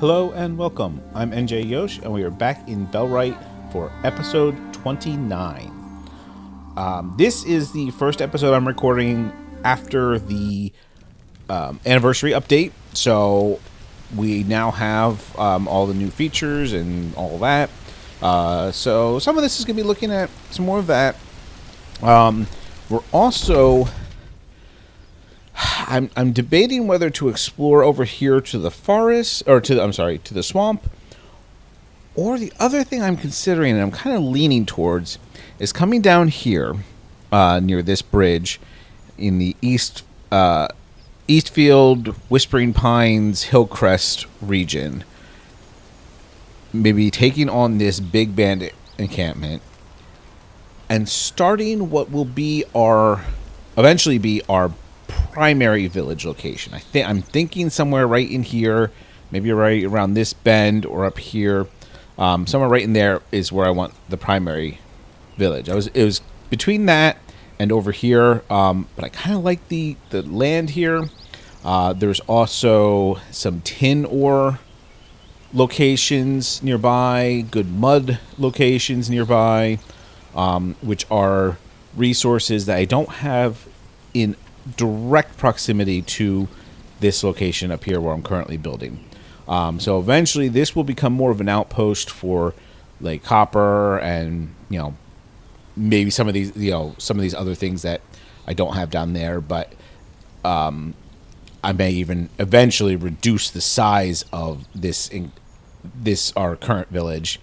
Hello and welcome. I'm NJYosh, and we are back in Bellwright for episode 29. This is the first episode I'm recording after the anniversary update, so we now have all the new features and all that. So some of this is going to be looking at some more of that. We're also... I'm debating whether to explore over here to the forest, or to the swamp. Or the other thing I'm considering, and I'm kind of leaning towards, is coming down here near this bridge in the Eastfield, Whispering Pines, Hillcrest region. Maybe taking on this big bandit encampment and starting what will eventually be our primary village location. I'm thinking somewhere right in here, maybe right around this bend or up here. Somewhere right in there is where I want the primary village. It was between that and over here, but I kind of like the land here. There's also some tin ore locations nearby, good mud locations nearby, which are resources that I don't have in direct proximity to this location up here where I'm currently building. So eventually this will become more of an outpost for like copper and, maybe some of these other things that I don't have down there, but I may even eventually reduce the size of this our current village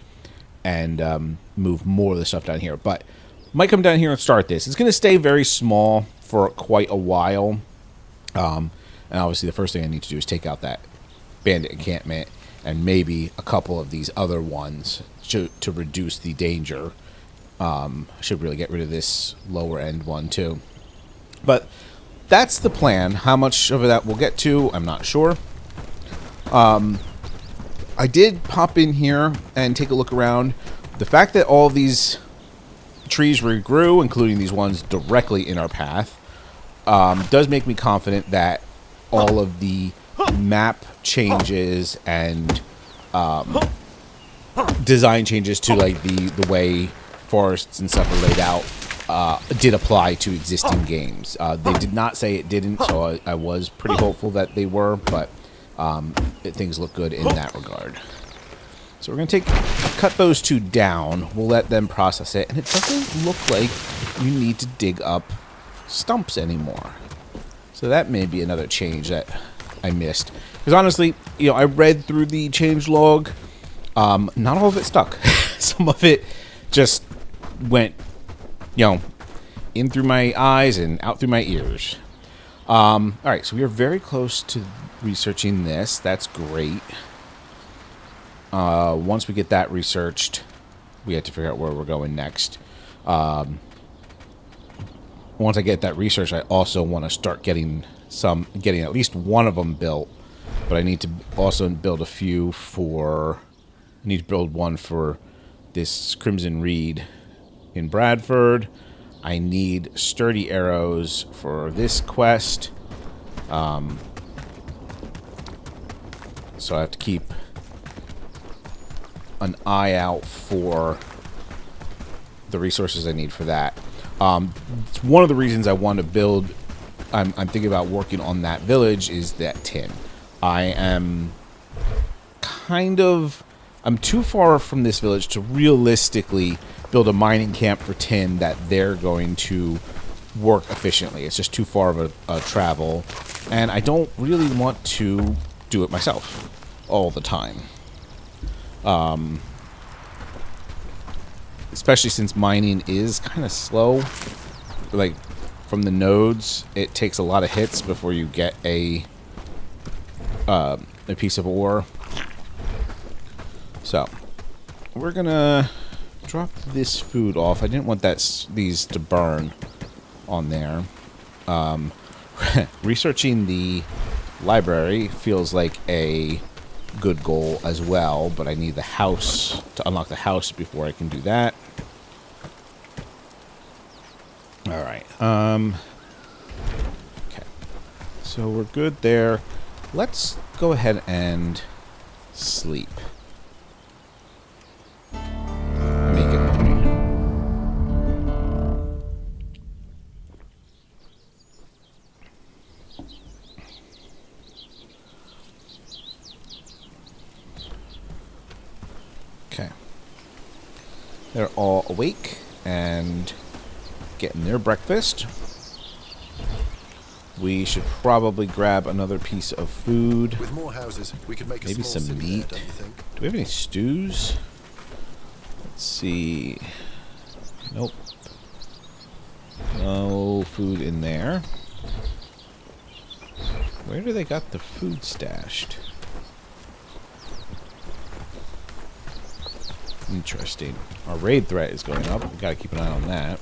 and move more of the stuff down here. But might come down here and start this. It's going to stay very small for quite a while. And obviously the first thing I need to do is take out that bandit encampment and maybe a couple of these other ones to reduce the danger. I should really get rid of this lower end one too. But that's the plan. How much of that we'll get to, I'm not sure. I did pop in here and take a look around. The fact that all these trees regrew, including these ones directly in our path, does make me confident that all of the map changes and design changes to like the way forests and stuff are laid out did apply to existing games. They did not say it didn't, so I was pretty hopeful that they were, but things look good in that regard. So we're going to cut those two down. We'll let them process it. And it doesn't look like you need to dig up stumps anymore. So that may be another change that I missed. Because honestly, I read through the change log. Not all of it stuck. Some of it just went, in through my eyes and out through my ears. All right, so we are very close to researching this. That's great. Once we get that researched, we have to figure out where we're going next. Once I get that research, I also want to start getting at least one of them built. But I need to also build a few I need to build one for this Crimson Reed in Bradford. I need sturdy arrows for this quest. So I have to keep an eye out for the resources I need for that. It's one of the reasons I want to build. I'm thinking about working on that village is that tin. I'm too far from this village to realistically build a mining camp for tin that they're going to work efficiently. It's just too far of a travel, and I don't really want to do it myself all the time. Especially since mining is kind of slow. Like, from the nodes, it takes a lot of hits before you get a piece of ore. So, we're gonna drop this food off. I didn't want these to burn on there. Researching the library feels like a good goal as well, but I need the house to unlock the house before I can do that. All right. Okay. So we're good there. Let's go ahead and sleep. Make it. Okay. They're all awake and getting their breakfast. We should probably grab another piece of food. With more houses, we could make maybe some meat. There, don't you think? Do we have any stews? Let's see. Nope. No food in there. Where do they got the food stashed? Interesting. Our raid threat is going up. We gotta keep an eye on that.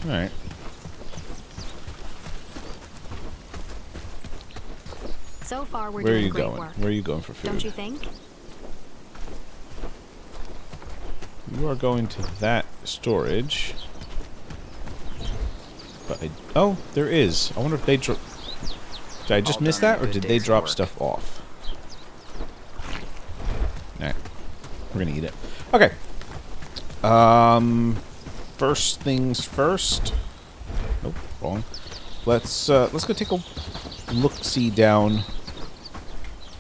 Alright. So far, we're Where are doing you great going? work. Where are you going for food? Don't you think? You are going to that storage. But oh, there is. I wonder if they did I just miss that, or did they drop stuff off? Alright. We're gonna eat it. Okay. First things first. Nope, wrong. Let's go take a look-see down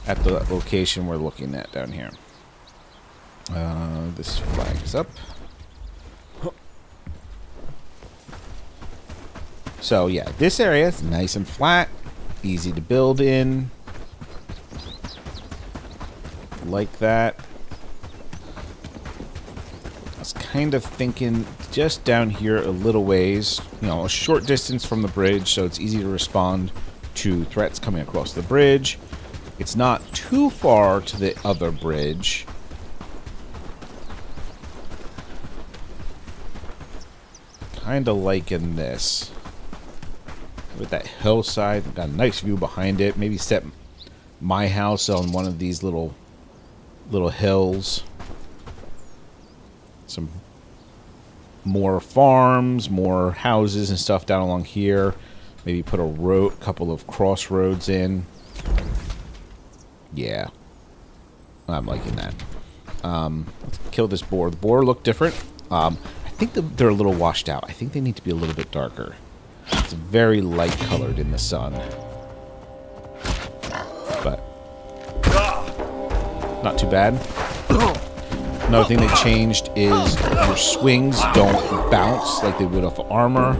at the location we're looking at down here. This flag is up. So yeah, this area is nice and flat, easy to build in. Like that. I was kind of thinking just down here a little ways, you know, a short distance from the bridge, so it's easy to respond to threats coming across the bridge. It's not too far to the other bridge. Kind of liking this. With that hillside, got a nice view behind it. Maybe set my house on one of these little hills. Some more farms, more houses and stuff down along here. Maybe put a couple of crossroads in. Yeah. I'm liking that. Let's kill this boar. The boar look different. I think they're a little washed out. I think they need to be a little bit darker. It's very light colored in the sun. But not too bad. Another thing they changed is your swings don't bounce like they would off of armor.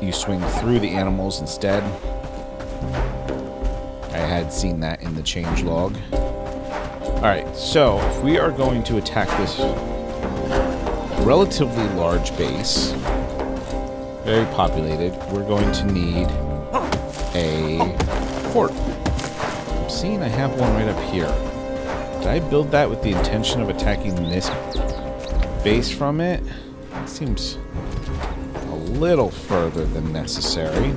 You swing through the animals instead. I had seen that in the changelog. Alright, so if we are going to attack this relatively large base, very populated, we're going to need a fort. I'm seeing I have one right up here. Did I build that with the intention of attacking this base from it? It seems a little further than necessary.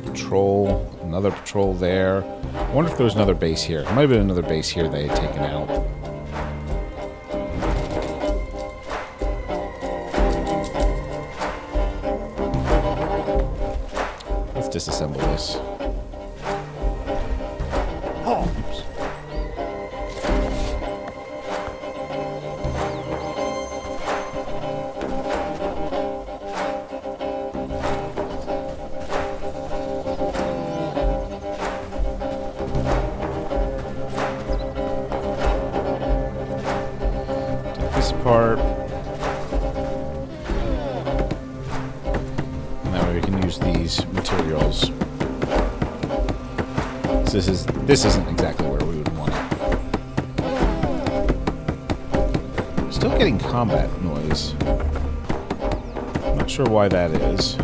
Patrol, another patrol there. I wonder if there was another base here. There might have been another base here they had taken out. Disassemble this. Oops. Take this apart. Now we can use these materials. This isn't exactly where we would want it. Still getting combat noise. Not sure why that is.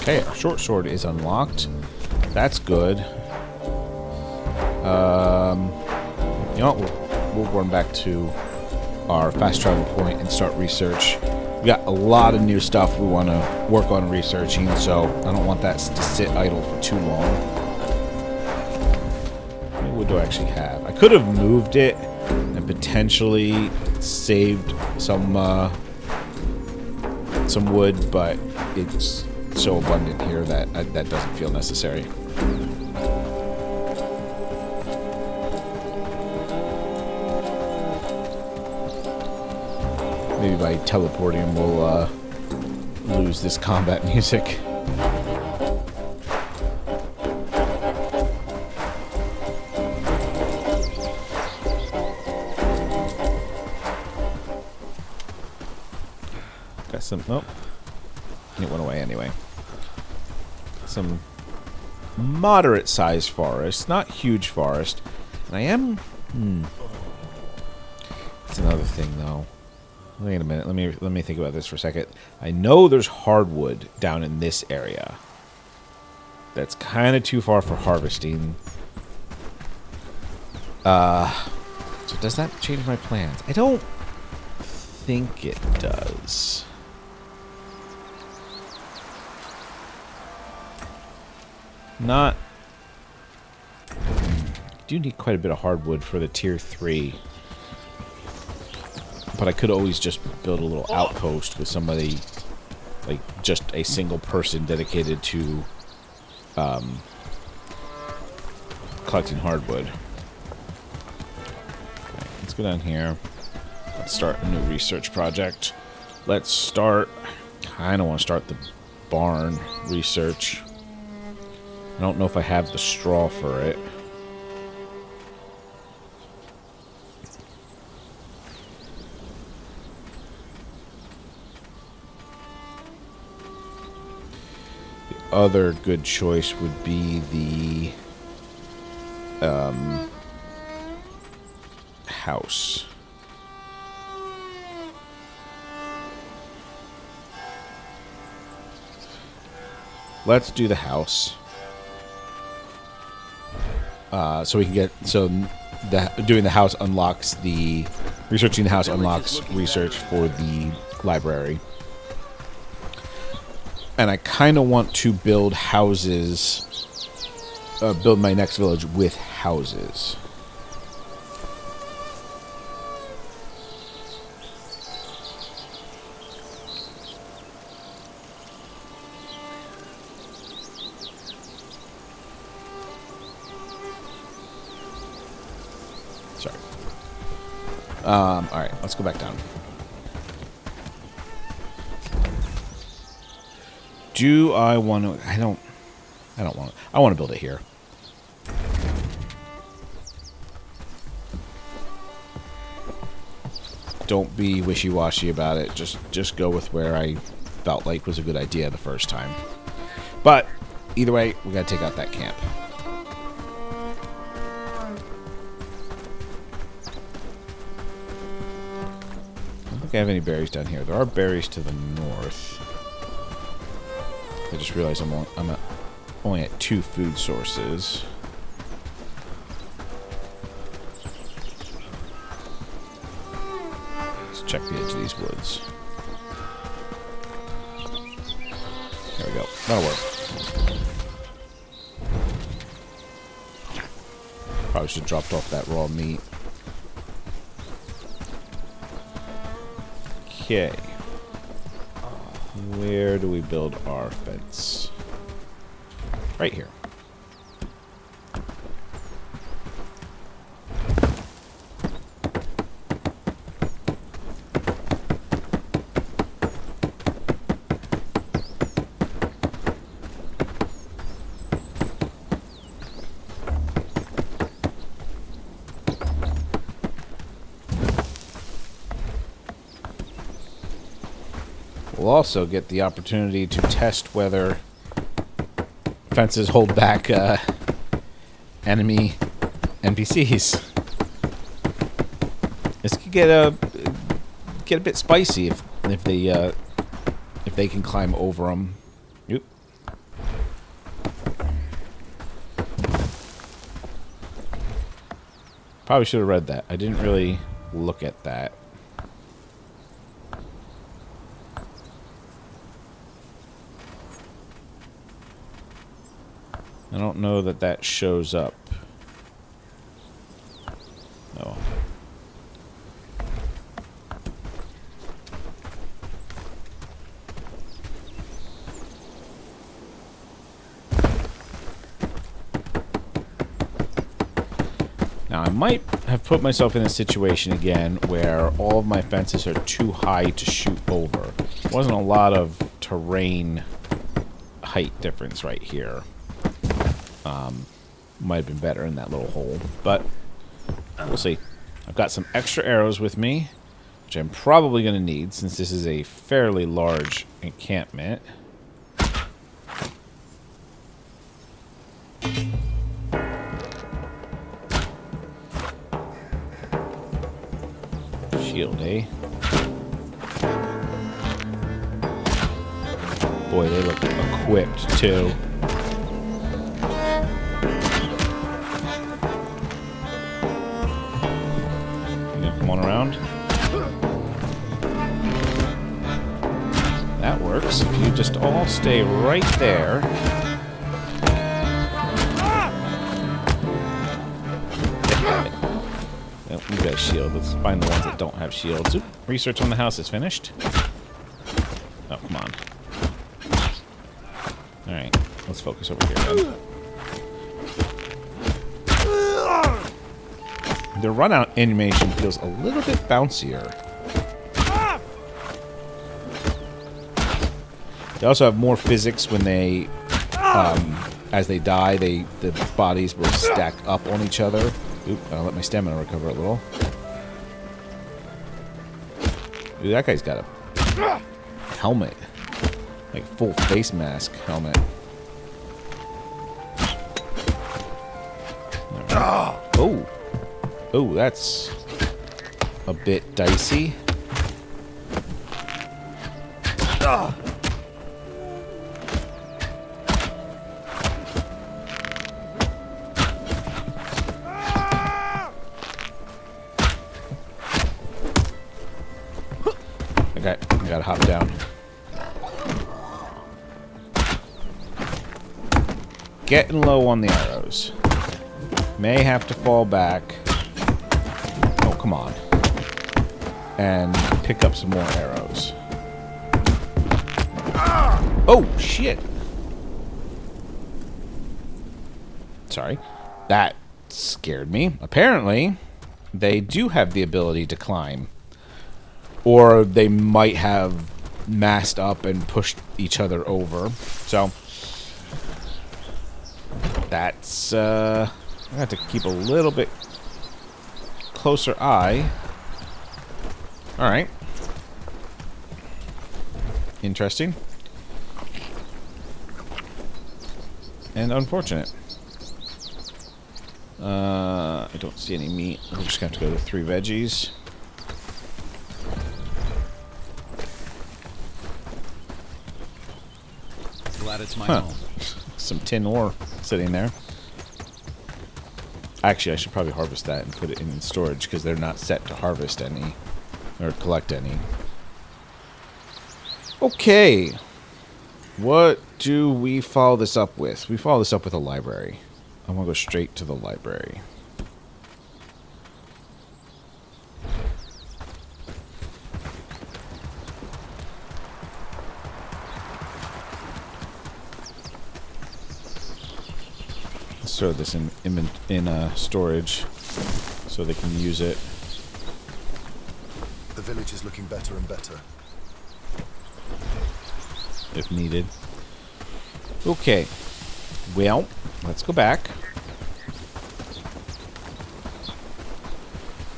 Okay, our short sword is unlocked. That's good. You know what? We'll run back to our fast travel point and start research. We got a lot of new stuff we want to work on researching, so I don't want that to sit idle for too long. What do I actually have? I could have moved it and potentially saved some wood, but it's so abundant here that that doesn't feel necessary. Maybe by teleporting we'll lose this combat music. Got some... Oh. It went away anyway. Some moderate-sized forest. Not huge forest. And I am... That's another thing, though. Wait a minute. Let me think about this for a second. I know there's hardwood down in this area. That's kind of too far for harvesting. So does that change my plans? I don't think it does. Not... I do need quite a bit of hardwood for the tier 3. But I could always just build a little outpost with somebody, like just a single person dedicated to collecting hardwood. Okay, let's go down here. Let's start a new research project. Let's start... I kind of want to start the barn research. I don't know if I have the straw for it. The other good choice would be the house. Let's do the house. So we can get... So doing the house unlocks the... Researching the house unlocks research for the library. And I kind of want to build houses... build my next village with houses. Sorry. Alright, let's go back down. Do I want to... I don't want to... I want to build it here. Don't be wishy-washy about it. Just go with where I felt like was a good idea the first time. But, either way, we gotta take out that camp. I don't think I have any berries down here. There are berries to the north. I just realized I'm only at 2 food sources. Let's check the edge of these woods. There we go. That'll work. Probably should have dropped off that raw meat. Okay. Where do we build our fence? Right here. We'll also get the opportunity to test whether fences hold back enemy NPCs. This could get a bit spicy if they can climb over them. Oop. Probably should have read that. I didn't really look at that. I don't know that that shows up. Oh. Now, I might have put myself in a situation again where all of my fences are too high to shoot over. There wasn't a lot of terrain height difference right here. Might have been better in that little hole, but we'll see. I've got some extra arrows with me, which I'm probably going to need since this is a fairly large encampment. Shield, eh? Boy, they look equipped, too. You gonna come on around? That works. If you just all stay right there. You got a shield. Let's find the ones that don't have shields. Oop, research on the house is finished. Oh, come on. Alright, let's focus over here then. The run-out animation feels a little bit bouncier. They also have more physics when they, as they die, the bodies will stack up on each other. Oop, I'll let my stamina recover a little. Dude, that guy's got a helmet. Like full face mask helmet. Right. Oh! Oh, that's a bit dicey. Okay, I gotta hop down. Getting low on the arrows. May have to fall back. Oh, come on. And pick up some more arrows. Oh, shit. Sorry. That scared me. Apparently, they do have the ability to climb. Or they might have massed up and pushed each other over. So, that's, I have to keep a little bit closer eye. Alright. Interesting. And unfortunate. I don't see any meat. We're just going to have to go to 3 veggies. Glad it's my home. Some tin ore sitting there. Actually, I should probably harvest that and put it in storage because they're not set to harvest any or collect any. Okay. What do we follow this up with? We follow this up with a library. I'm going to go straight to the library. Let's throw this in storage so they can use it. The village is looking better and better. If needed. Okay. Well, let's go back.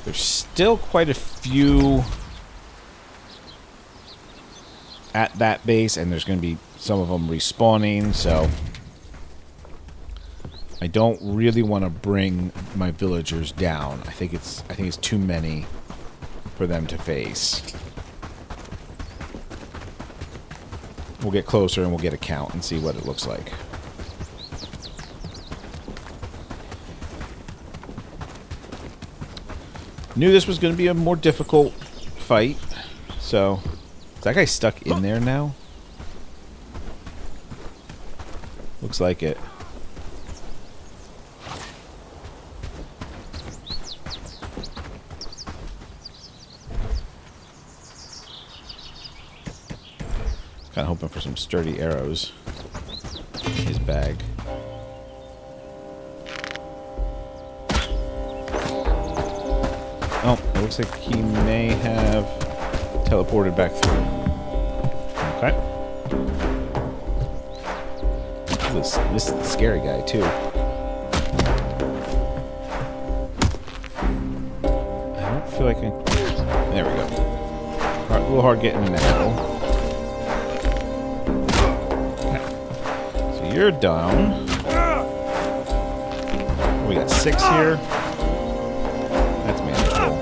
There's still quite a few at that base, and there's going to be some of them respawning, so I don't really want to bring my villagers down. I think it's too many for them to face. We'll get closer and we'll get a count and see what it looks like. Knew this was going to be a more difficult fight. So, is that guy stuck in there now? Looks like it. Kind of hoping for some sturdy arrows in his bag. Oh, it looks like he may have teleported back through. Okay. This is the scary guy, too. I don't feel like I... There we go. A little hard getting in now. Okay. So you're down. We got 6 here. That's manageable.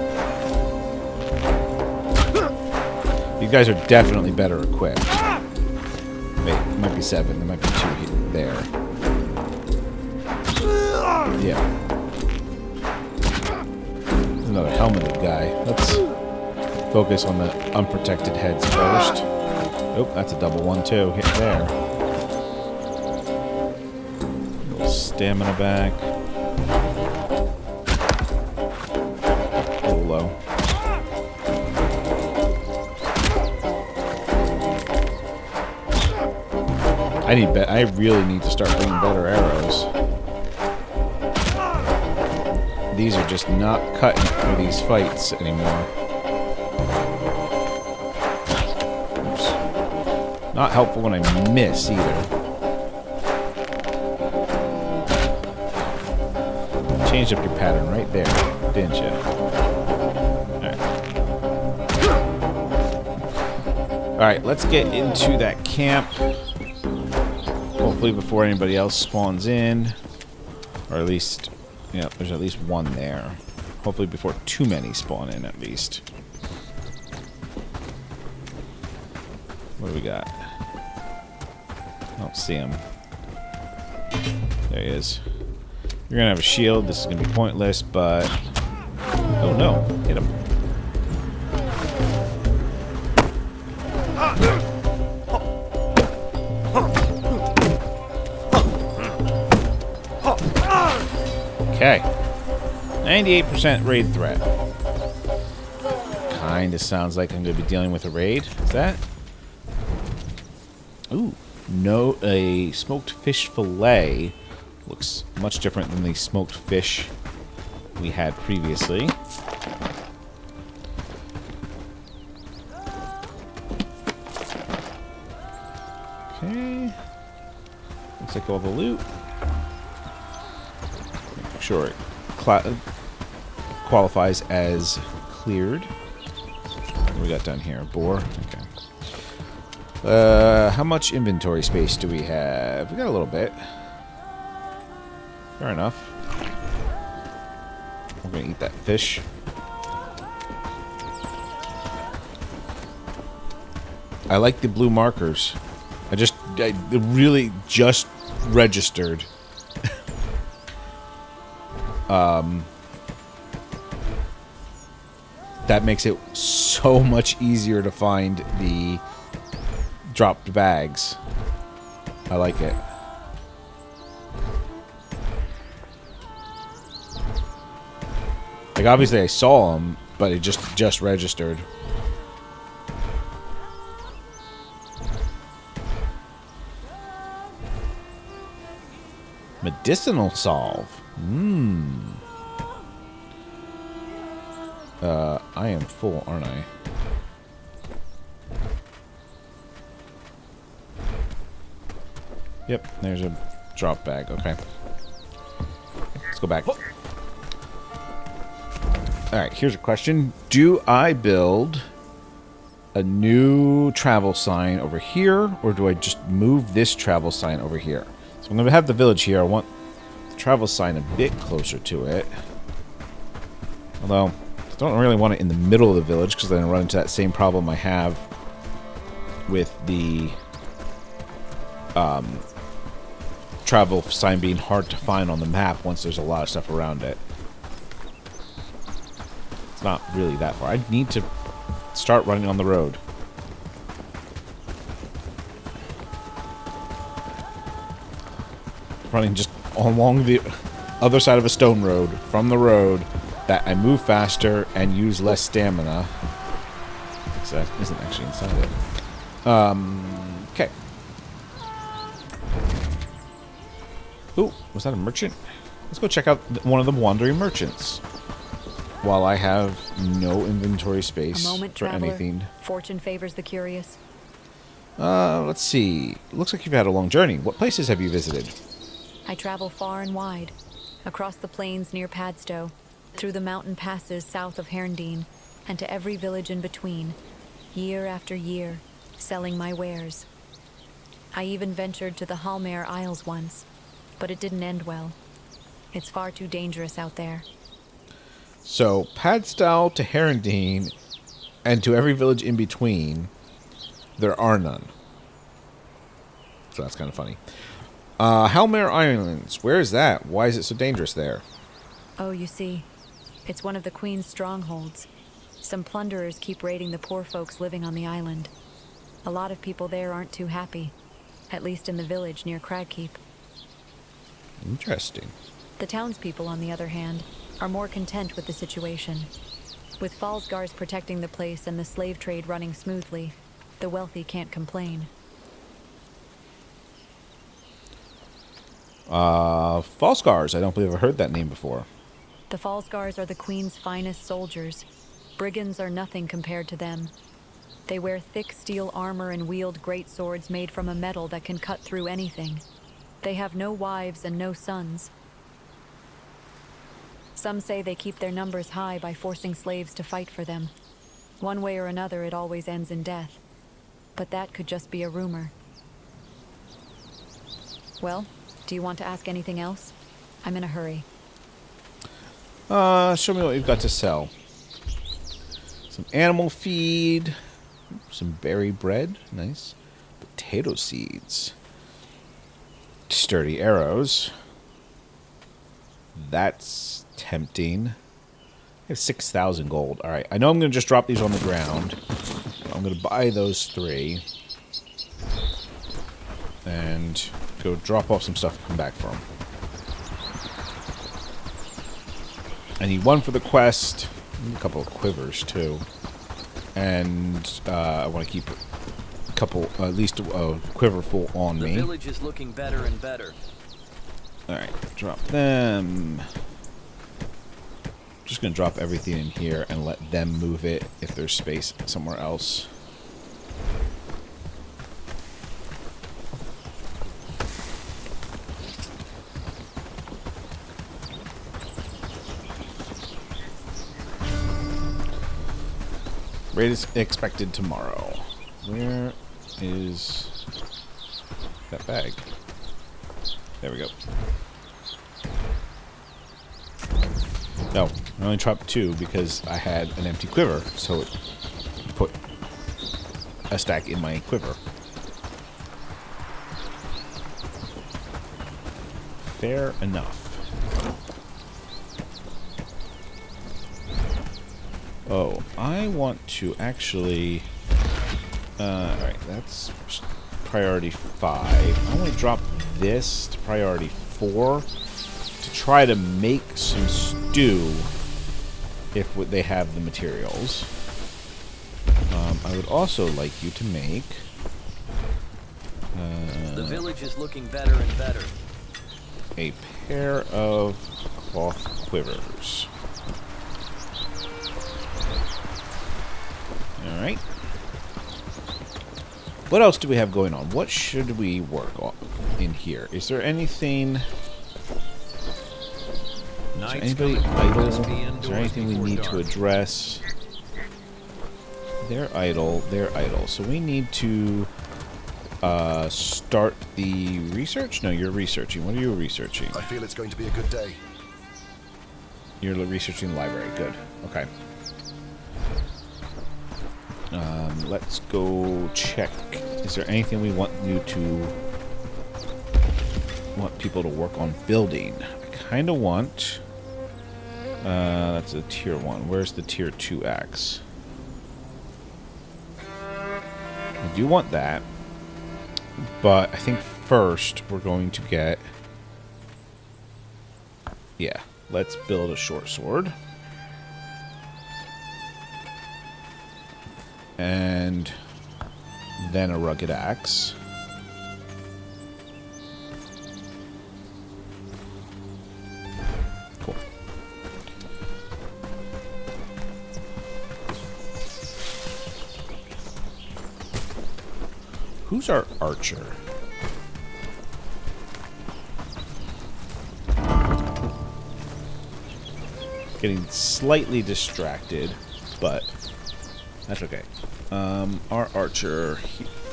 You guys are definitely better equipped. Wait, it might be 7. There might be 2 here. There. Yeah. There's another helmeted guy. Let's focus on the unprotected heads first. Oh, that's a double one too. Hit there. A little stamina back. A little low. I really need to start bringing better arrows. These are just not cutting it for these fights anymore. Oops. Not helpful when I miss either. Changed up your pattern right there, didn't you? Alright, let's get into that camp. Hopefully before anybody else spawns in. Or at least, you know, there's at least one there. Hopefully before too many spawn in, at least. What do we got? I don't see him. There he is. You're gonna have a shield. This is gonna be pointless, but... Oh no, hit him. Okay. 98% raid threat. Kinda sounds like I'm gonna be dealing with a raid. Is that? Ooh. No, a smoked fish fillet. Looks much different than the smoked fish we had previously. Okay. Looks like all the loot. Sure, it qualifies as cleared. What do we got down here? Boar? Okay. How much inventory space do we have? We got a little bit. Fair enough. We're gonna eat that fish. I like the blue markers. I really just registered. That makes it so much easier to find the dropped bags. I like it. Like, obviously I saw them, but it just registered. Medicinal salve. I am full, aren't I? Yep, there's a drop bag. Okay. Let's go back. Alright, here's a question. Do I build a new travel sign over here, or do I just move this travel sign over here? So I'm going to have the village here. I want the travel sign a bit closer to it. Although, I don't really want it in the middle of the village, because then I run into that same problem I have with the travel sign being hard to find on the map once there's a lot of stuff around it. It's not really that far. I need to start running on the road. Running just along the other side of a stone road from the road that I move faster and use less stamina. So that isn't actually inside it. Okay. Ooh, was that a merchant? Let's go check out one of the wandering merchants. While I have no inventory space A moment, for traveler. anything. Fortune favors the curious. Let's see. Looks like you've had a long journey. What places have you visited? I travel far and wide, across the plains near Padstow, through the mountain passes south of Herndine, and to every village in between, year after year, selling my wares. I even ventured to the Halmare Isles once, but it didn't end well. It's far too dangerous out there. So, Padstow to Herndine, and to every village in between, there are none. So that's kind of funny. Halmare Islands, where is that? Why is it so dangerous there? Oh, you see, it's one of the Queen's strongholds. Some plunderers keep raiding the poor folks living on the island. A lot of people there aren't too happy, at least in the village near Cragkeep. Interesting. The townspeople, on the other hand, are more content with the situation. With Fallsgars protecting the place and the slave trade running smoothly, the wealthy can't complain. Fallsgars. I don't believe I've heard that name before. The Fallsgars are the Queen's finest soldiers. Brigands are nothing compared to them. They wear thick steel armor and wield great swords made from a metal that can cut through anything. They have no wives and no sons. Some say they keep their numbers high by forcing slaves to fight for them. One way or another, it always ends in death. But that could just be a rumor. Well, do you want to ask anything else? I'm in a hurry. Show me what you've got to sell. Some animal feed. Some berry bread. Nice. Potato seeds. Sturdy arrows. That's tempting. I have 6,000 gold. Alright, I know I'm going to just drop these on the ground. I'm going to buy those 3. And go drop off some stuff and come back for them. I need 1 for the quest. I need a couple of quivers, too. And I want to keep a couple, at least a quiver full on me. The village is looking better and better. Alright, drop them. Just going to drop everything in here and let them move it if there's space somewhere else. Raid is expected tomorrow. Where is that bag? There we go. No, I only dropped 2 because I had an empty quiver, so it put a stack in my quiver. Fair enough. Oh, I want to actually... Alright, that's priority 5. I want to drop this to priority 4 to try to make some stew if they have the materials. I would also like you to make... the village is looking better and better. a pair of cloth quivers. Alright. What else do we have going on? What should we work on in here? Is there anything... Is there anybody idle? Is there anything we need to address? They're idle. They're idle. So we need to start the research? No, you're researching. What are you researching? I feel it's going to be a good day. You're researching the library. Good. Okay. Let's go check. Is there anything we want people to work on building? I kind of want... That's a tier 1. Where's the tier 2 axe? I do want that. But I think first we're going to get... Yeah, let's build a short sword. And then a rugged axe. Cool. Who's our archer? Getting slightly distracted, but that's okay. Our archer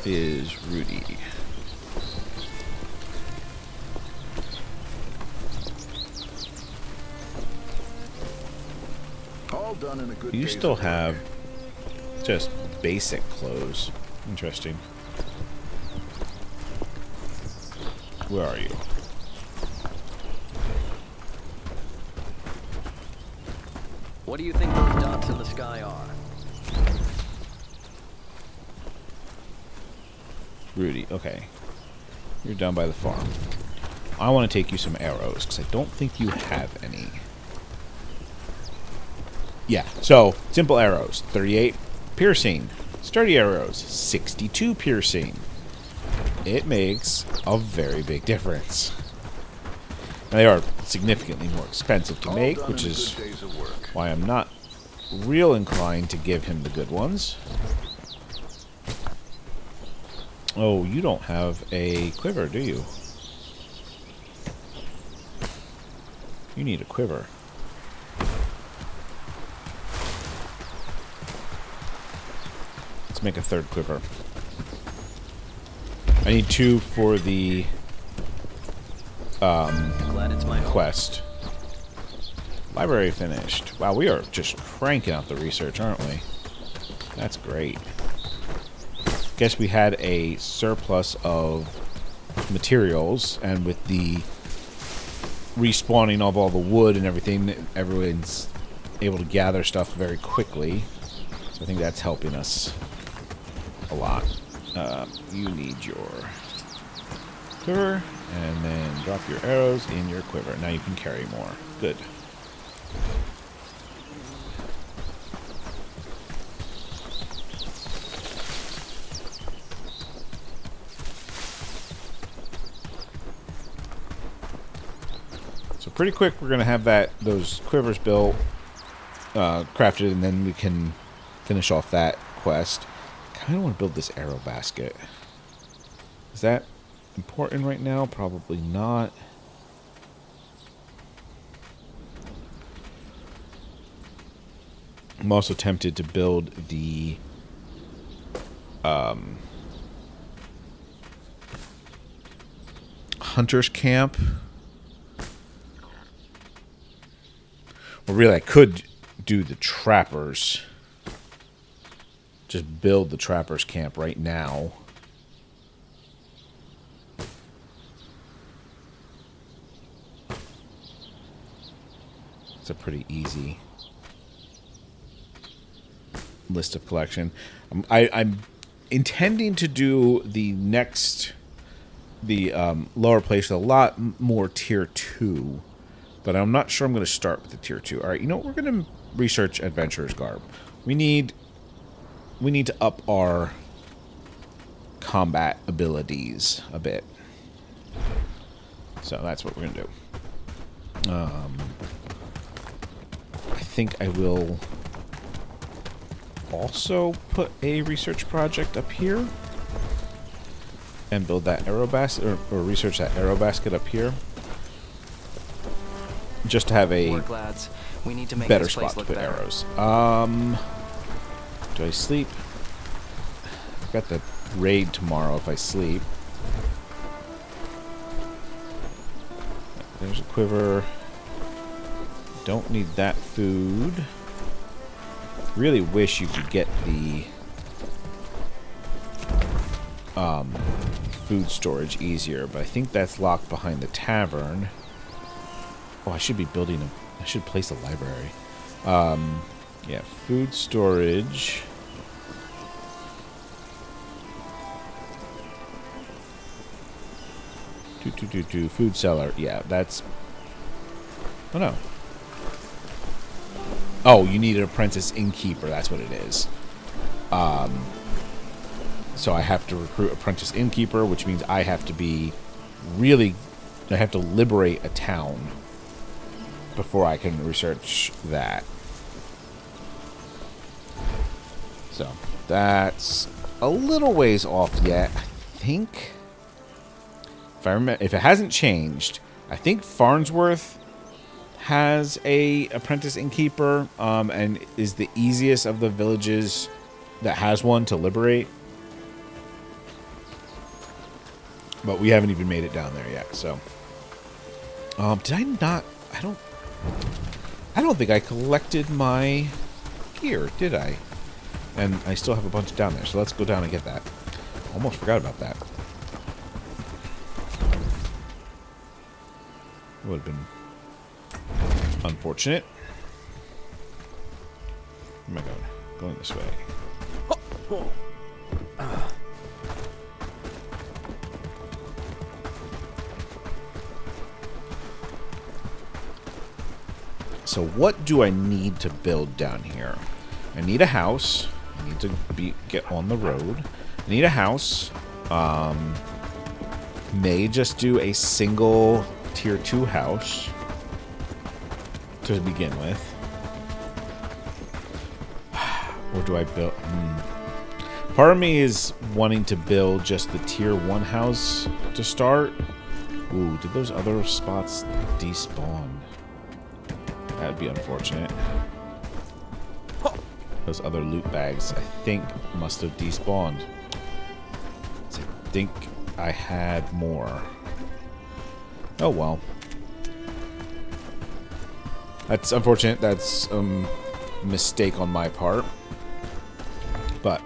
is Rudy. All done in a good You day's still work. have just basic clothes. Interesting. Where are you? What do you think those dots in the sky are? Rudy, okay. You're down by the farm. I want to take you some arrows, because I don't think you have any. Yeah, so, simple arrows. 38 piercing. Sturdy arrows. 62 piercing. It makes a very big difference. And they are significantly more expensive to All make, done which in a is good day's of work. why I'm not real inclined to give him the good ones. Oh, you don't have a quiver, do you? You need a quiver. Let's make a third quiver. I need 2 for the Glad it's my home. quest. Library finished. Wow, we are just cranking out the research, aren't we? That's great. Guess we had a surplus of materials, and with the respawning of all the wood and everything, everyone's able to gather stuff very quickly. So I think that's helping us a lot. You need your quiver, and then drop your arrows in your quiver. Now you can carry more. Good. So pretty quick, we're gonna have those quivers built, crafted, and then we can finish off that quest. I kind of want to build this arrow basket. Is that important right now? Probably not. I'm also tempted to build the hunter's camp. Well, really, I could do the trappers. Just build the trappers camp right now. It's a pretty easy list of collection. I'm intending to do the lower place with a lot more tier 2, but I'm not sure I'm going to start with the tier 2. All right, you know what? We're going to research adventurer's garb. We need to up our combat abilities a bit. So that's what we're going to do. I think I will also put a research project up here and build that arrow basket, or research that arrow basket up here, just to have a Work, lads. We need to make better this place spot to look put better. arrows. Do I sleep? I've got the raid tomorrow if I sleep. There's a quiver. Don't need that food. Really wish you could get the food storage easier, but I think that's locked behind the tavern. Oh, I should be building I should place a library. Yeah, food storage. Food cellar. Yeah, that's... Oh, no. Oh, you need an apprentice innkeeper. That's what it is. So I have to recruit apprentice innkeeper, which means I have to be really... I have to liberate a town before I can research that. So, that's a little ways off yet. I think... If I remember, if it hasn't changed, I think Farnsworth has a apprentice innkeeper, and is the easiest of the villages that has one to liberate. But we haven't even made it down there yet, so. Did I not? I don't think I collected my gear, did I? And I still have a bunch down there, so let's go down and get that. Almost forgot about that. Would have been unfortunate. Where am I going? Going this way. So what do I need to build down here? I need a house. I need to get on the road. I need a house. May just do a single tier 2 house to begin with. Or do I build... Part of me is wanting to build just the tier 1 house to start. Ooh, did those other spots despawn? That'd be unfortunate. Those other loot bags, I think, must have despawned. I think I had more. Oh, well. That's unfortunate. That's a mistake on my part. But,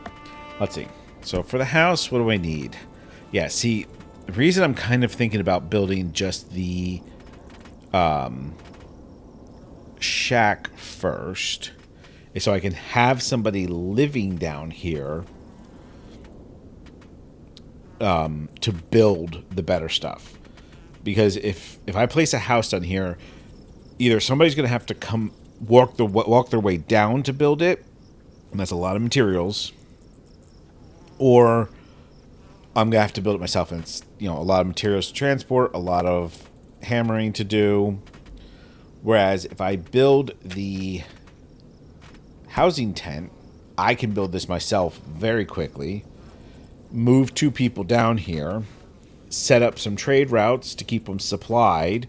let's see. So, for the house, what do I need? Yeah, see, the reason I'm kind of thinking about building just the shack first is so I can have somebody living down here to build the better stuff. Because if I place a house down here, either somebody's going to have to come walk their way down to build it, and that's a lot of materials, or I'm going to have to build it myself, and it's, you know, a lot of materials to transport, a lot of hammering to do. Whereas if I build the housing tent, I can build this myself very quickly, move 2 people down here, set up some trade routes to keep them supplied,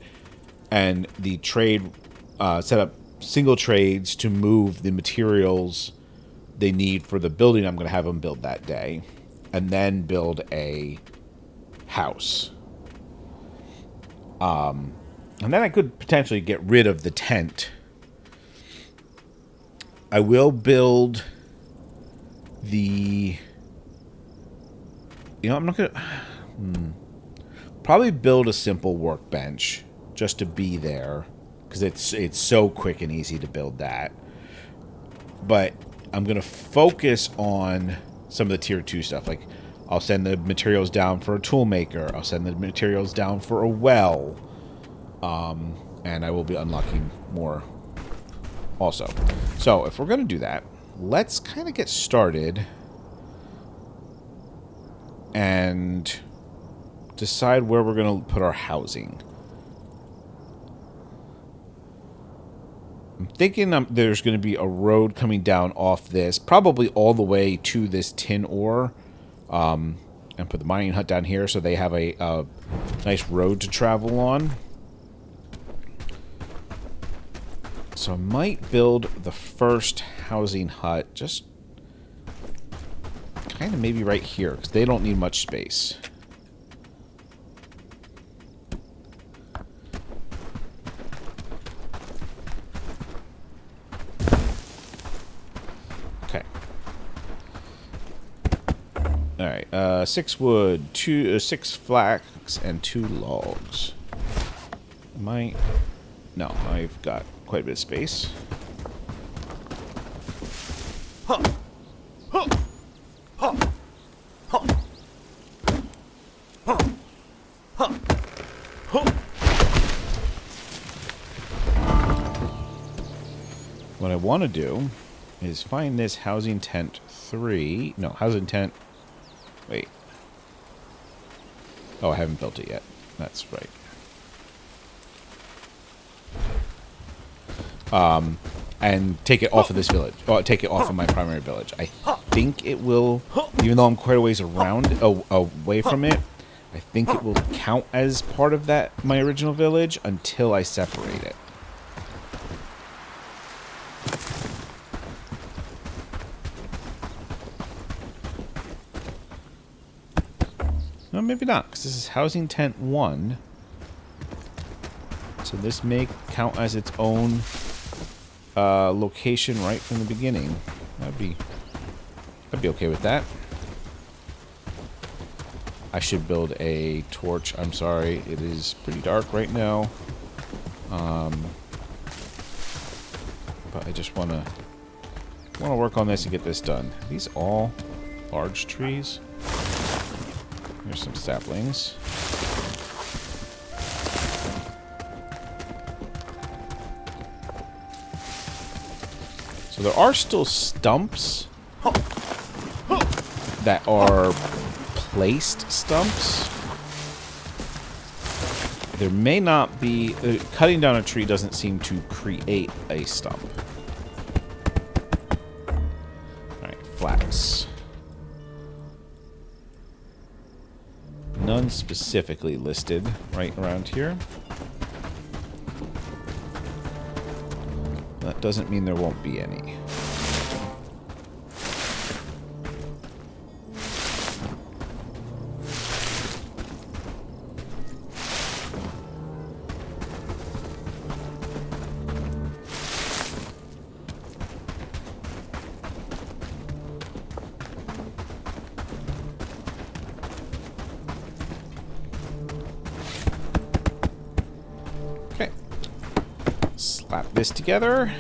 and the trade set up single trades to move the materials they need for the building I'm going to have them build that day, and then build a house. And then I could potentially get rid of the tent. I will build the... You know, I'm not going to... Probably build a simple workbench just to be there, because it's so quick and easy to build that. But I'm going to focus on some of the tier 2 stuff. Like, I'll send the materials down for a tool maker. I'll send the materials down for a well. And I will be unlocking more also. So, if we're going to do that, let's kind of get started and decide where we're going to put our housing. I'm thinking there's going to be a road coming down off this, probably all the way to this tin ore, and put the mining hut down here so they have a nice road to travel on. So I might build the first housing hut just kind of maybe right here, because they don't need much space. Okay. Alright, 6 wood, 6 flax, and 2 logs. No, I've got quite a bit of space. What I want to do is find this housing tent 3. No, housing tent... Wait. Oh, I haven't built it yet. That's right. And take it off of this village. Oh, take it off of my primary village. I think it will, even though I'm quite a ways away from it, I think it will count as part of that, my original village, until I separate it. No, maybe not, because this is housing tent 1. So this may count as its own location right from the beginning. I'd be okay with that. I should build a torch. I'm sorry, it is pretty dark right now. But I just want to work on this and get this done. Are these all large trees? There's some saplings. So there are still stumps that are placed stumps. There may not be... cutting down a tree doesn't seem to create a stump. Alright, flax. None specifically listed right around here. That doesn't mean there won't be any. Okay. Slap this together.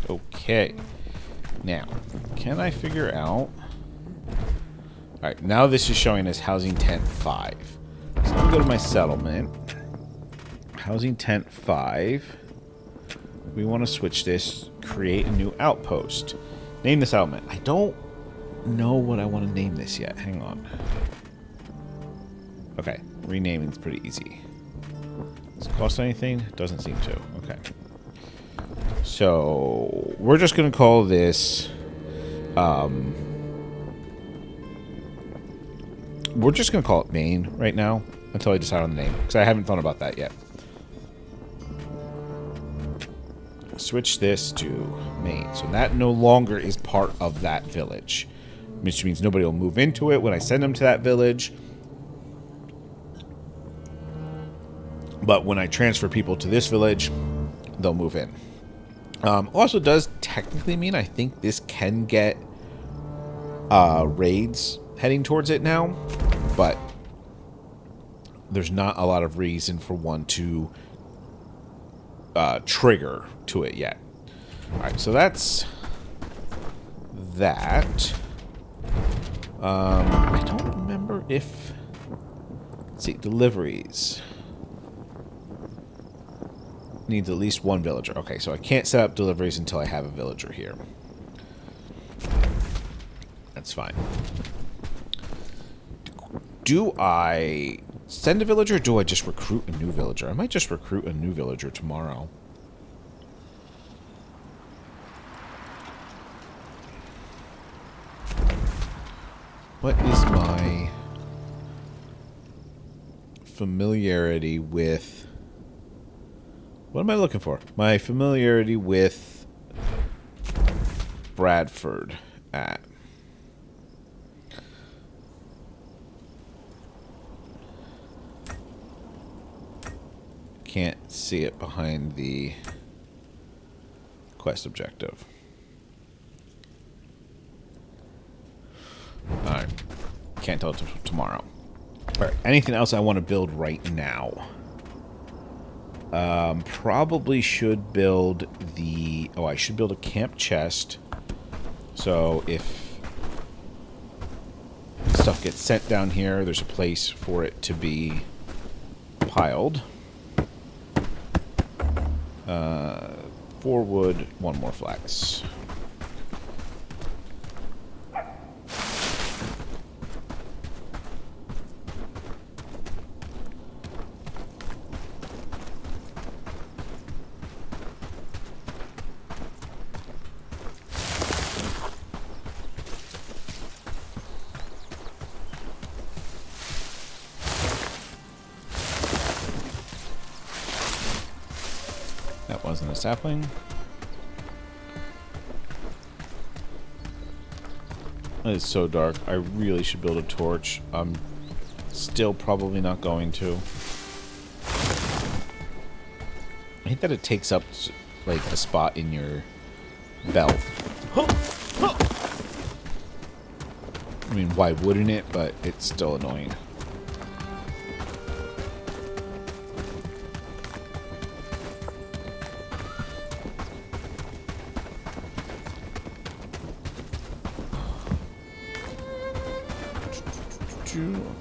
Okay. Now, can I figure out... Alright, now this is showing as housing tent 5. So let me go to my settlement. Housing tent 5. We want to switch this, create a new outpost. Name the settlement. I don't know what I want to name this yet. Hang on. Okay, renaming's pretty easy. Does it cost anything? Doesn't seem to. Okay. So, we're just going to call this... we're just going to call it Maine right now until I decide on the name, because I haven't thought about that yet. Switch this to Maine. So that no longer is part of that village, which means nobody will move into it when I send them to that village. But when I transfer people to this village, they'll move in. Also does technically mean I think this can get raids heading towards it now, but there's not a lot of reason for one to trigger to it yet. Alright, so that's that. I don't remember if... Let's see, deliveries. Needs at least one villager. Okay, so I can't set up deliveries until I have a villager here. That's fine. Do I send a villager or do I just recruit a new villager? I might just recruit a new villager tomorrow. What is my familiarity with... What am I looking for? My familiarity with Bradford at... can't see it behind the quest objective. Alright. Can't tell till tomorrow. Alright, anything else I want to build right now? Probably should build the... Oh, I should build a camp chest. So if stuff gets sent down here, there's a place for it to be piled. 4 wood, 1 more flax. That wasn't a sapling. It's so dark. I really should build a torch. I'm still probably not going to. I hate that it takes up like a spot in your belt. I mean, why wouldn't it? But it's still annoying.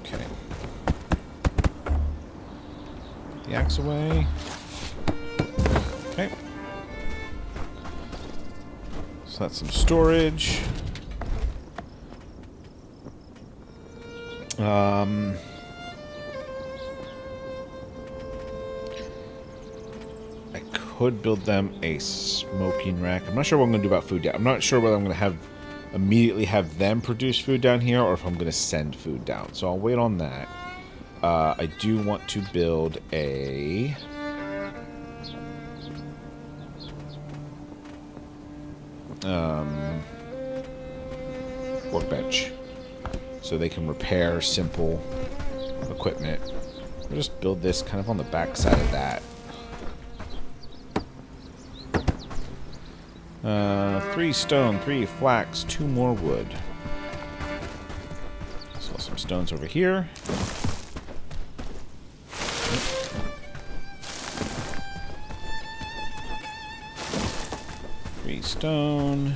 Okay. The axe away. Okay. So that's some storage. I could build them a smoking rack. I'm not sure what I'm going to do about food yet. I'm not sure whether I'm going to immediately have them produce food down here or if I'm going to send food down. So I'll wait on that. I do want to build a... workbench. So they can repair simple equipment. We'll just build this kind of on the back side of that. 3 stone, 3 flax, 2 more wood. Sell some stones over here. 3 stone.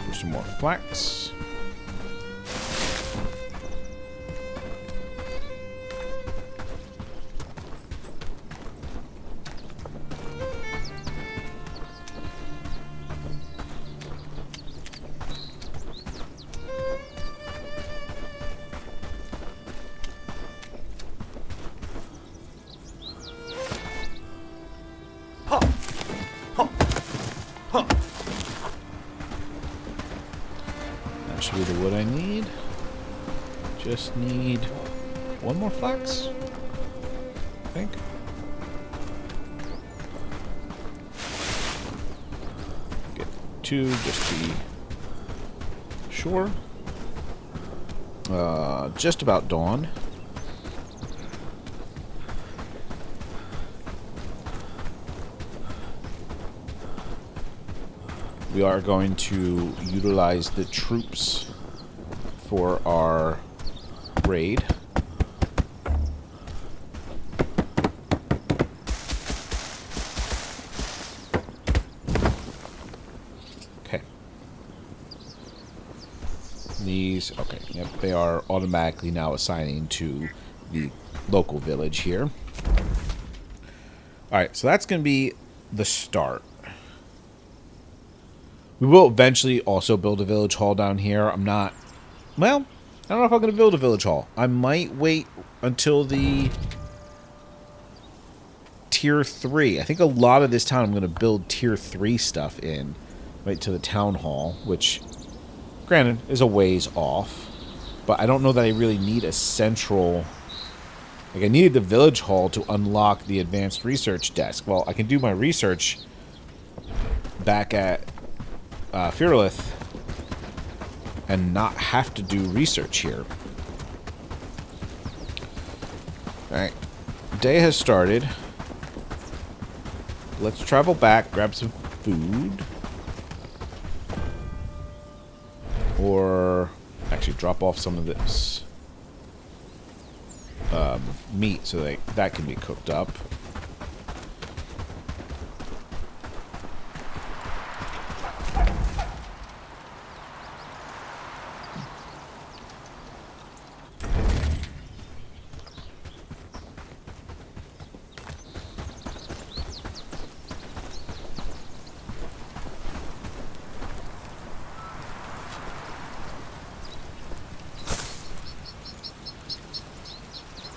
For some more flax. That should be the wood I need. Just need 1 more flax, I think. Get 2 just to be sure. Just about dawn. We are going to utilize the troops for our raid. Okay. These, okay, yep, they are automatically now assigning to the local village here. Alright, so that's going to be the start. We will eventually also build a village hall down here. I'm not... Well, I don't know if I'm going to build a village hall. I might wait until the tier 3. I think a lot of this town I'm going to build tier 3 stuff in. Right to the town hall, which, granted, is a ways off. But I don't know that I really need a central... Like, I needed the village hall to unlock the advanced research desk. Well, I can do my research back at... Fearlith, and not have to do research here. Alright. Day has started. Let's travel back, grab some food. Or actually drop off some of this meat so that can be cooked up.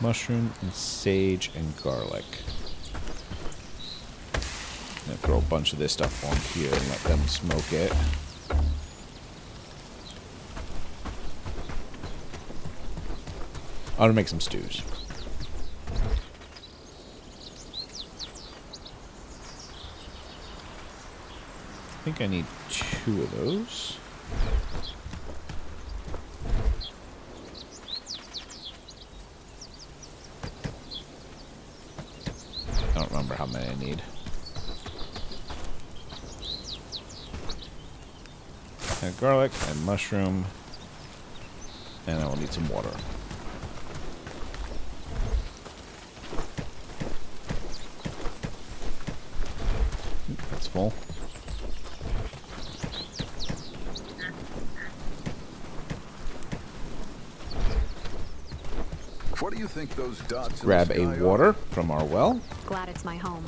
Mushroom and sage and garlic. I'm gonna throw a bunch of this stuff on here and let them smoke it. I'm gonna make some stews. I think I need 2 of those. I don't remember how many I need. And garlic and mushroom. And I will need some water. That's full. What do you think those dots in Grab the a sky water are? from our well. Glad it's my home.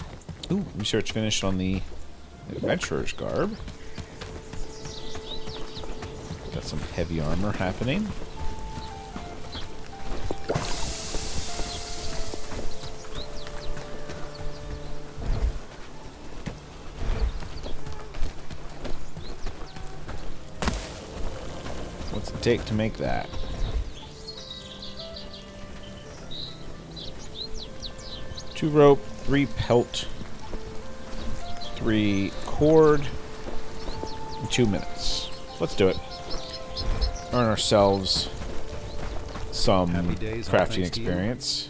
Ooh, research finished on the adventurer's garb. Got some heavy armor happening. What's it take to make that? Two rope, 3 pelt, 3 cord, and 2 minutes. Let's do it. Earn ourselves some Happy days, all crafting thanks to you. experience.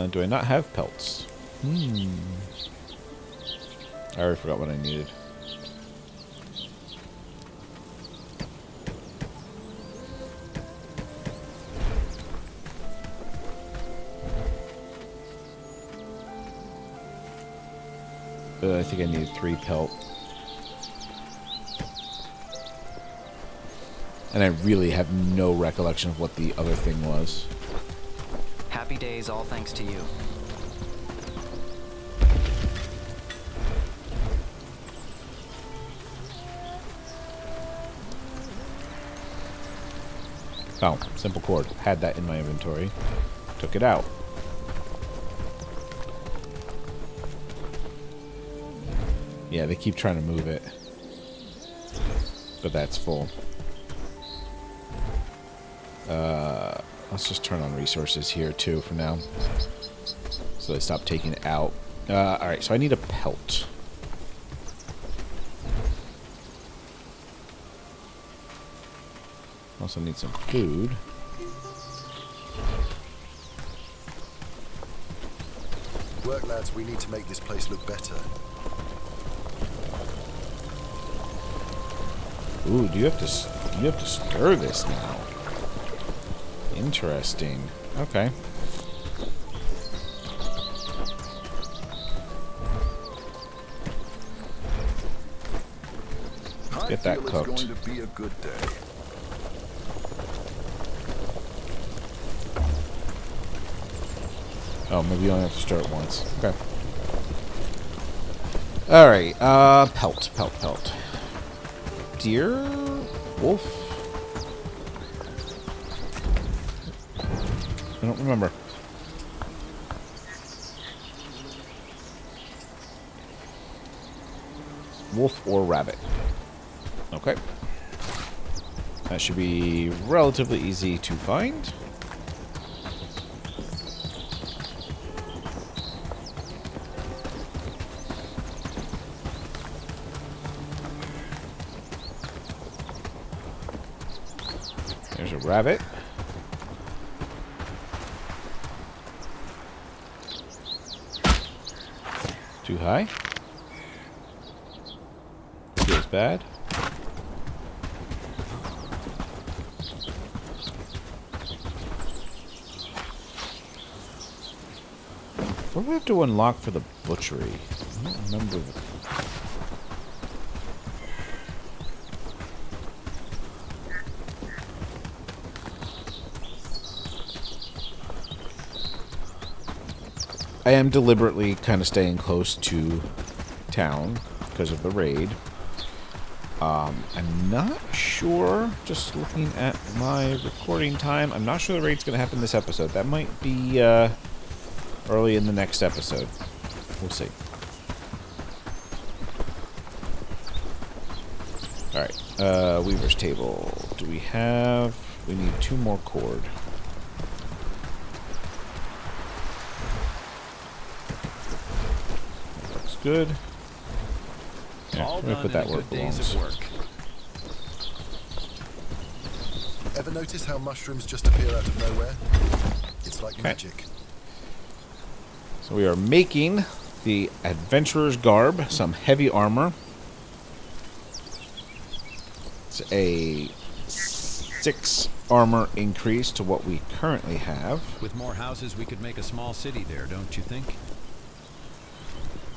Do I not have pelts? I already forgot what I needed. I think I needed 3 pelt. And I really have no recollection of what the other thing was. Happy days, all thanks to you. Oh, simple cord. Had that in my inventory. Took it out. Yeah, they keep trying to move it. But that's full. Let's just turn on resources here too for now. So they stop taking it out. Alright, so I need a pelt. Also need some food. Work, lads. We need to make this place look better. Ooh, you have to stir this now. Interesting. Okay. Get that I feel cooked. It's going to be a good day. Oh, maybe you only have to stir it once. Okay. Alright, pelt. Deer? Wolf? I don't remember. Wolf or rabbit. Okay. That should be relatively easy to find. There's a rabbit. Too high. Feels bad. What do we have to unlock for the butchery? I don't remember. I am deliberately kind of staying close to town because of the raid. I'm not sure, just looking at my recording time, I'm not sure the raid's going to happen this episode. That might be early in the next episode. We'll see. Alright, Weaver's table. Do we have... We need 2 more cord. That looks good. Yeah, let me put that where it belongs. Ever notice how mushrooms just appear out of nowhere? It's like magic. So we are making the adventurer's garb, some heavy armor. It's a 6 armor increase to what we currently have. With more houses, we could make a small city there, don't you think?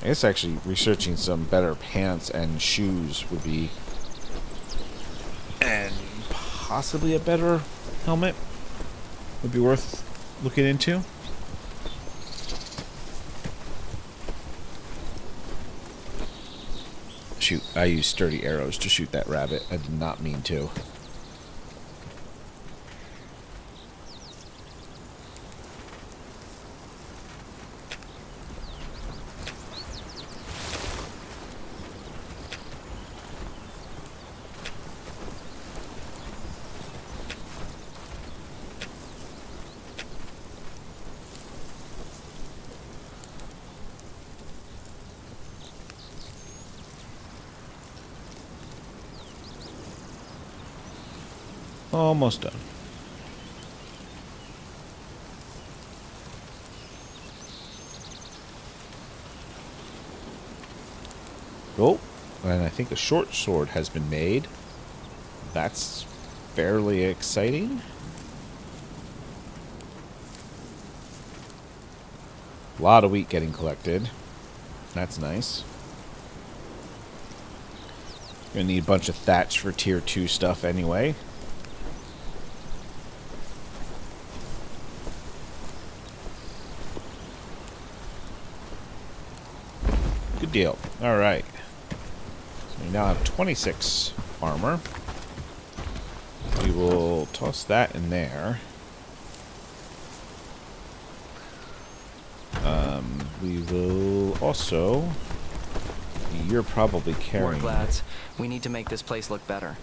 I guess actually researching some better pants and shoes would be... And possibly a better helmet would be worth looking into. Shoot, I used sturdy arrows to shoot that rabbit. I did not mean to. Almost done. Oh, and I think a short sword has been made. That's fairly exciting. A lot of wheat getting collected. That's nice. Gonna need a bunch of thatch for tier 2 stuff anyway. Good deal. Alright. So we now have 26 armor. We will toss that in there. We will also... You're probably carrying... Work, lads. We need to make this place look better.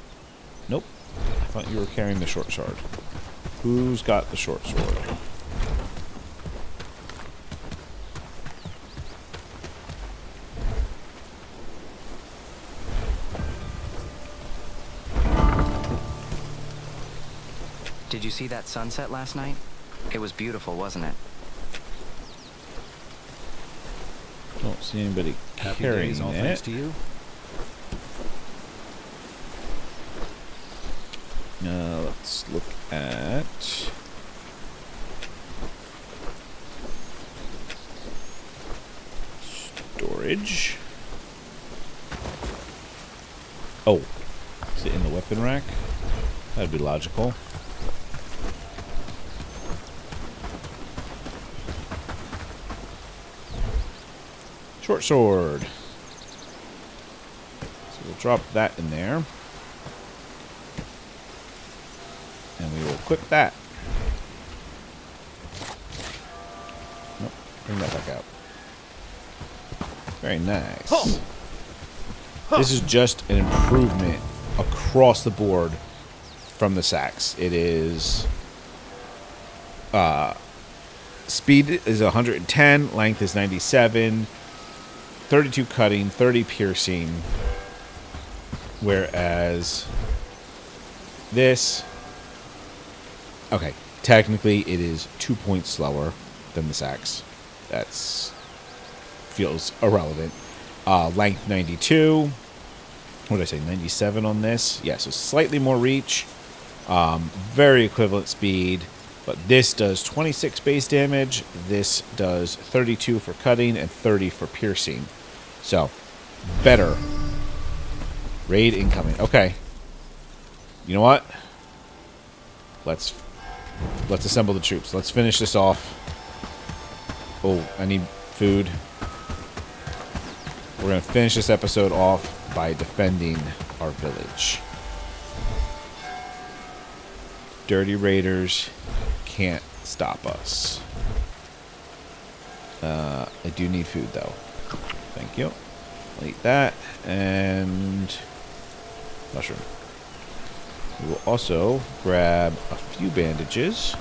Nope. I thought you were carrying the short sword. Who's got the short sword? Did you see that sunset last night? It was beautiful, wasn't it? Don't see anybody Happy carrying days, all it. thanks to you. Let's look at storage. Oh, is it in the weapon rack? That'd be logical. Short sword. So we'll drop that in there. And we will equip that. Nope, bring that back out. Very nice. This is just an improvement across the board from the sacks. It is speed is 110, length is 97, 32 cutting, 30 piercing, whereas this, okay, technically it is 2 points slower than the sacks. That's feels irrelevant. Length 92. What did I say? 97 on this. Yeah, so slightly more reach. Very equivalent speed. But this does 26 base damage. This does 32 for cutting and 30 for piercing. So, better. Raid incoming. Okay. You know what? Let's assemble the troops. Let's finish this off. Oh, I need food. We're going to finish this episode off by defending our village. Dirty raiders can't stop us. I do need food, though. Thank you. I'll eat that. And mushroom. We will also grab a few bandages.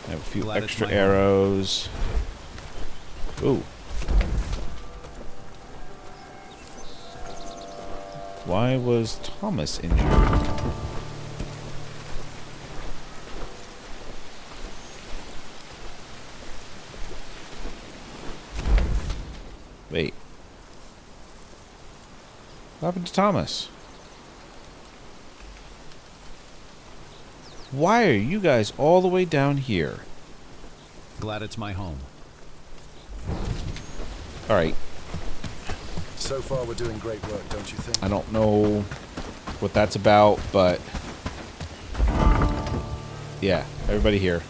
I have a few extra arrows. Ooh. Why was Thomas injured? Wait. What happened to Thomas? Why are you guys all the way down here? Glad it's my home. Alright. So far, we're doing great work, don't you think? I don't know what that's about, but yeah, everybody here.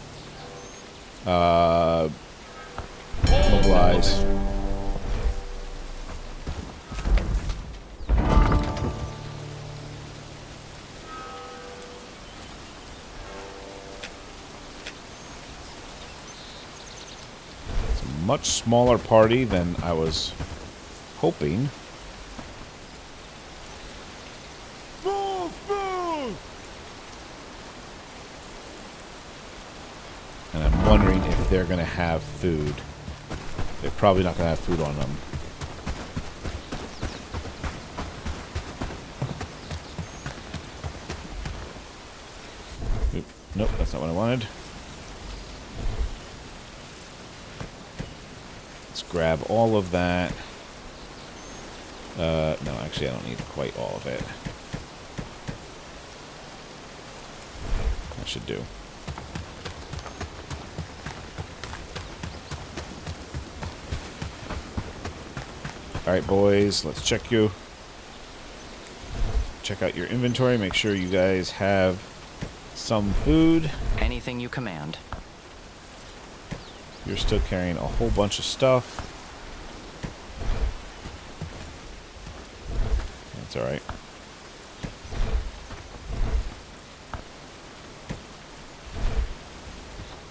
Mobilize. It's a much smaller party than I was hoping. And I'm wondering if they're going to have food. They're probably not going to have food on them. Oop, nope, that's not what I wanted. Let's grab all of that. No, actually I don't need quite all of it. That should do. Alright, boys, let's check out your inventory, make sure you guys have some food. Anything you command. You're still carrying a whole bunch of stuff. That's alright.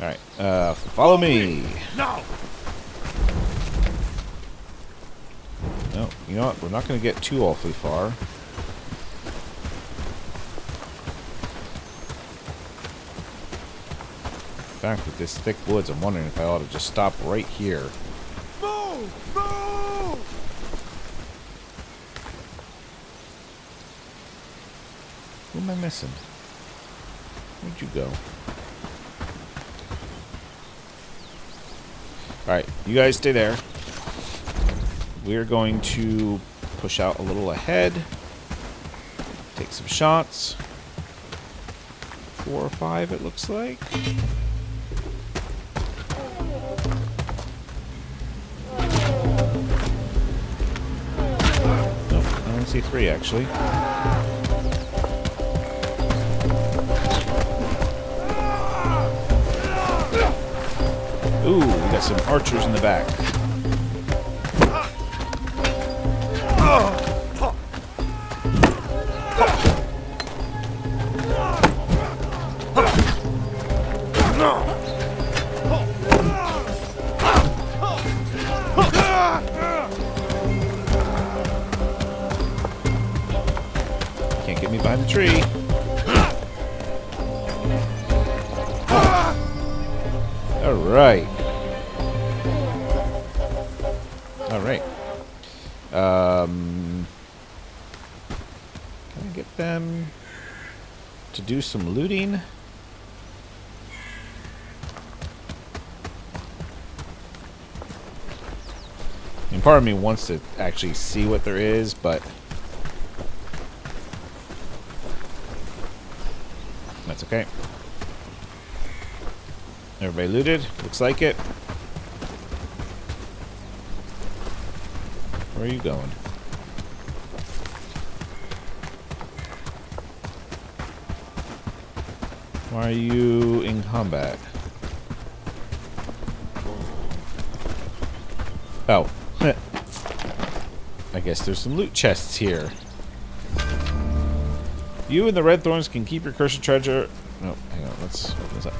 Alright, follow me! No! No, you know what? We're not going to get too awfully far. In fact, with this thick woods, I'm wondering if I ought to just stop right here. Move! Move! Who am I missing? Where'd you go? Alright, you guys stay there. We're going to push out a little ahead. Take some shots. 4 or 5, it looks like. Nope, I only see 3 actually. Ooh, we got some archers in the back. Can't get me by tree. Alright. Alright. Can I get them to do some looting? And part of me wants to actually see what there is, but that's okay. Everybody looted? Looks like it. Where are you going? Why are you in combat? Oh. I guess there's some loot chests here. You and the Red Thorns can keep your cursed treasure. No, hang on. What's that?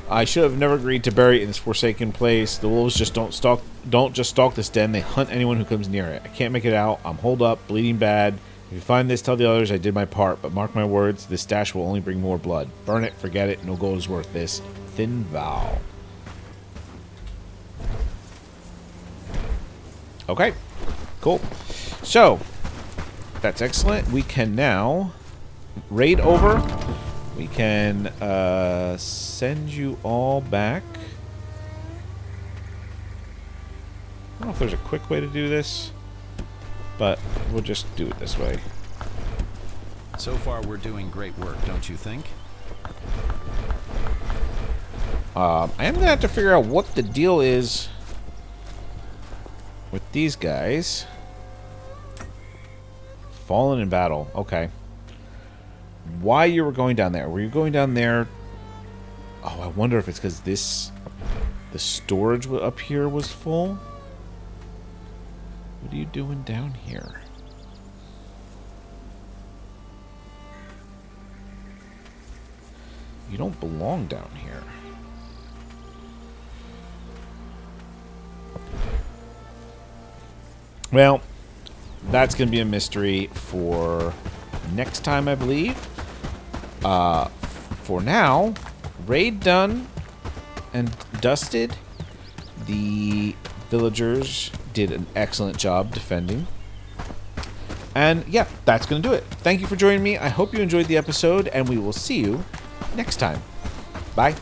I should have never agreed to bury it in this forsaken place. The wolves just don't just stalk this den. They hunt anyone who comes near it. I can't make it out. I'm holed up, bleeding bad. If you find this, tell the others I did my part. But mark my words, this stash will only bring more blood. Burn it, forget it. No gold is worth this. Thin vow. Okay. Cool. So, that's excellent. We can now raid over. We can send you all back. I don't know if there's a quick way to do this, but we'll just do it this way. So far, we're doing great work, don't you think? I am going to have to figure out what the deal is with these guys. Fallen in battle. Okay. Why you were going down there? Were you going down there? Oh, I wonder if it's because the storage up here was full. What are you doing down here? You don't belong down here. Well, that's going to be a mystery for next time, I believe. For now, raid done and dusted. The villagers did an excellent job defending. And yeah, that's going to do it. Thank you for joining me. I hope you enjoyed the episode, and we will see you next time. Bye.